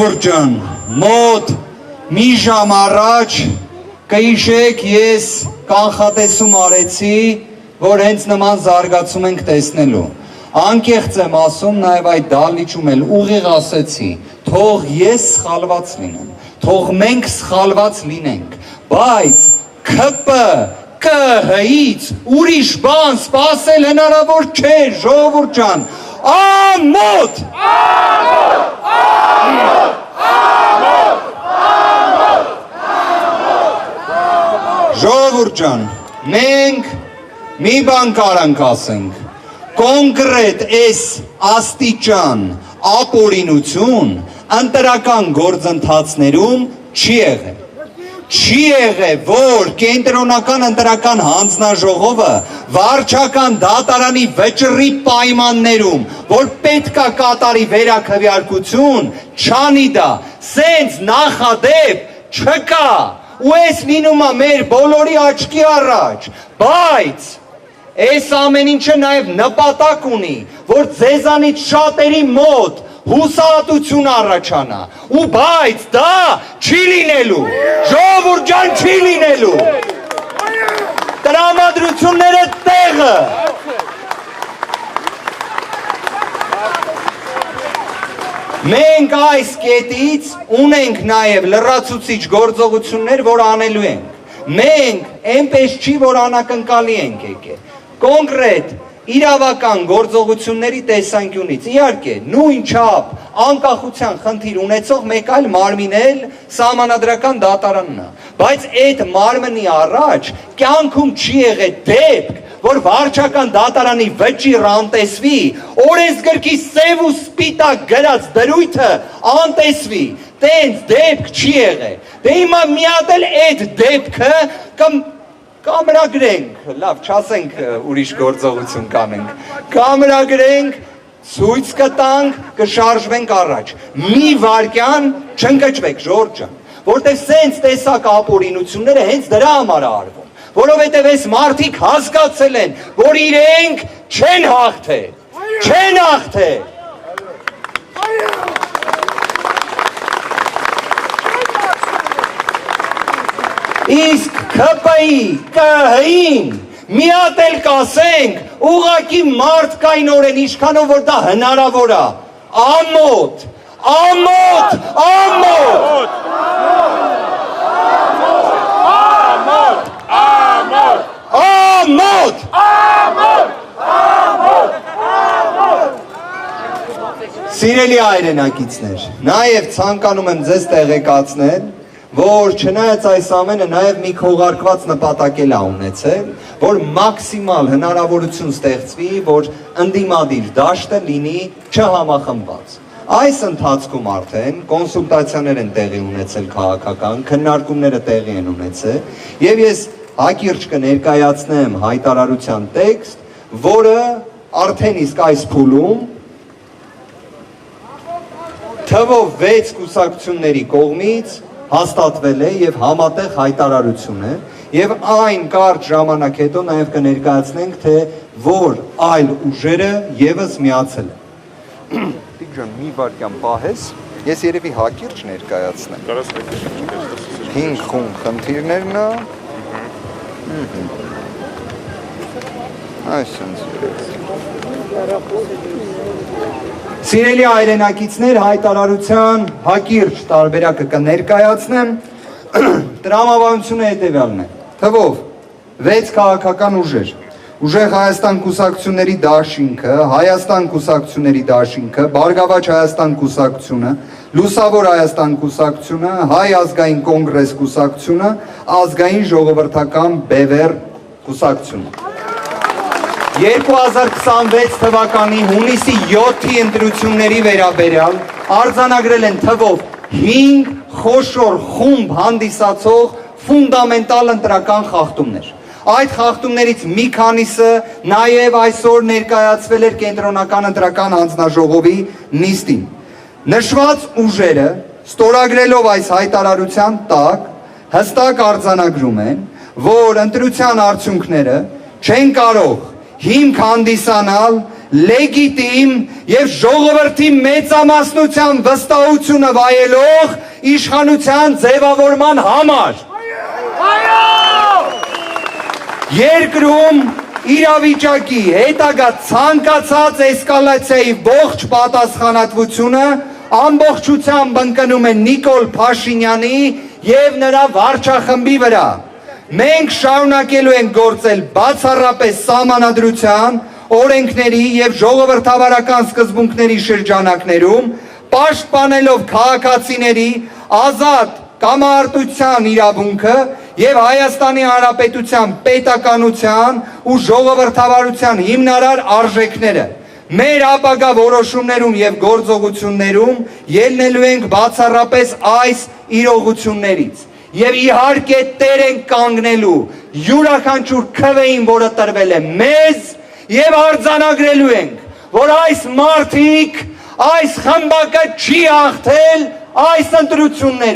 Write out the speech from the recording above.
Ժողովուրդ ջան, մոտ մի ժամ առաջ կհիշեք ես կանխատեսում արեցի, որ հենց նման զարգացում ենք տեսնելու։ Անկեղծ եմ ասում, նաև այդ դահլիճում էլ ուղիղ ասեցի, թող ես սխալված լինեմ, թող մենք սխալված լինենք, բայց ԿՊ-ԿՀ-ից ուրիշ բան սպասել հնարավոր չէ, ժողովուրդ ջան, ամոթ! Ժողովուրդ ջան, մենք մի բան կարանք ասենք, կոնկրետ այս աստիճան ապօրինություն ընտրական գործընթացներում չի եղել։ Չի եղել, որ կենտրոնական ընտրական հանձնաժողովը վարչական դատարանի վճռի պայմաններում, որ պետքա կատարի վերաքվեարկություն, չանի դա, սենց նախադեպ չկա, ու ես լինում է մեր բոլորի աչքի առաջ, բայց այս ամեն ինչը նաև նպատակ ունի, որ ձեզանից շատերի մոտ հուսահատություն առաջանա, ու բայց դա չի լինելու, ժողովուրդ ջան չի լինելու, տրամադրությունները տեղը, մենք այս կետից ունենք նաև լրացուցիչ գործողություններ, որ անելու ենք, մենք այնպես չի, որ անակնկալի ենք եկել, կոնկրետ իրավական գործողությունների տեսանկյունից, իհարկե, նույն չափ անկախության խնդիր ունեցող մեկ այլ մարմին էլ սահմանադրական դատարանն է, բայց այդ մարմնի առաջ կյանքում չի եղել դեպք, որ վարչական դատարանի վճիռ անտեսվի, օրենսգրքի սև ու սպիտակ գրած դրույթը անտեսվի, տենց դեպք չի եղել, դե հիմա մի հատ էլ այդ դեպքը կամրագրենք, լավ, չասենք ուրիշ գործողություն կանենք, կամրագրենք, ցույց կտանք, կշարժվենք առաջ, մի վարկյան չընկճվեք, ժողովուրդ ջան, որտեղ սենց տեսակ ապօրինությունները հենց դրա համար արվում, որովհետև այս մարդիկ հասկացել են, որ իրենք չեն հաղթել, չեն հաղթել։ Իսկ ԿՊ-ի, ԿՀ-ին մի հատ էլ կասենք, ուղղակի մարդկայնորեն ինչքանով որ դա հնարավոր է, ամոթ, ամոթ, ամոթ, ամոթ, Սիրելի հայրենակիցներ, նաև ցանկանում եմ ձեզ տեղեկացնել, որ չնայած այս ամենը նաև մի քողարկված նպատակ էլ է ունեցել, որ մաքսիմալ հնարավորություն ստեղծվի, որ ընդդիմադիր դաշտը լինի չհամախմբված։ Այս ընթացքում արդեն կոնսուլտացիաներ են տեղի ունեցել քաղաքական, քննարկումները տեղի են ունեցել, եւ ես հակիրճ կներկայացնեմ հայտարարության տեքստ, որը արդեն իսկ այս փուլում թվով 6 կուսակցությունների կողմից հաստատվել է և համատեղ հայտարարություն է և այն կարճ ժամանակ հետո նաև կներկայացնենք, թե որ այլ ուժերը ևս միացել են։ Տիկ ջան, մի վարկյան պահես, ես երևի հակիրճ ներկայացնեմ։ 5 խումբ խնդիրներն է։ Այսինքն Սիրելի հայրենակիցներ, հայտարարության հակիրճ տարբերակը կներկայացնեմ, տրամաբանությունը հետևյալն է, թվով 6 քաղաքական ուժեր, Ուժեղ Հայաստան կուսակցությունների դաշինքը, Հայաստան կուսակցությունների դաշինքը, Բարգավաճ Հայաստան կուսակցությունը, Լուսավոր Հայաստան կուսակցությունը, Հայ ազգային կոնգրես կուսակցությունը, Ազգային ժողովրդական բևեռ կուսակցությունը։ 2026 թվականի հունիսի 7-ի ընտրությունների վերաբերյալ արձանագրել են թվով 5 խոշոր խումբ հանդիսացող ֆունդամենտալ ընտրական խախտումներ։ Այդ խախտումներից մի քանիսը նաև այսօր ներկայացվել էր կենտրոնական ընտրական հանձնաժողովի նիստին։ Նշված ուժերը ստորագրելով այս հայտարարության տակ հստակ արձանագրում են, որ ընտրության արդյունքները չեն կարող հիմք հանդիսանալ լեգիտիմ եւ ժողովրդի մեծամասնության վստահությունը վայելող իշխանության ձևավորման համար։ Երկրում իրավիճակի հետագա ցանկացած էսկալացիայի ողջ պատասխանատվությունը ամբողջությամբ ընկնում է Նիկոլ Փաշինյանի եւ նրա վարչախմբի վրա։ Մենք շարունակելու ենք գործել բացառապես սահմանադրության, օրենքների եւ ժողովրդավարական սկզբունքների շրջանակներում, պաշտպանելով քաղաքացիների ազատ կամարտության իրավունքը եւ Հայաստանի Հանրապետության պետականության ու ժողովրդավարության հիմնարար արժեքները։ Մեր ապագա որոշումներում եւ գործողություններում ելնելու ենք բացառապես այս իրողություններից եւ իհարկե տեր ենք կանգնելու յուրաքանչյուր քվեին, որը տրվել է մեզ, եւ արձանագրելու ենք, որ այս մարդիկ, այս խմբակը չի հաղթել այս ընտրությունները։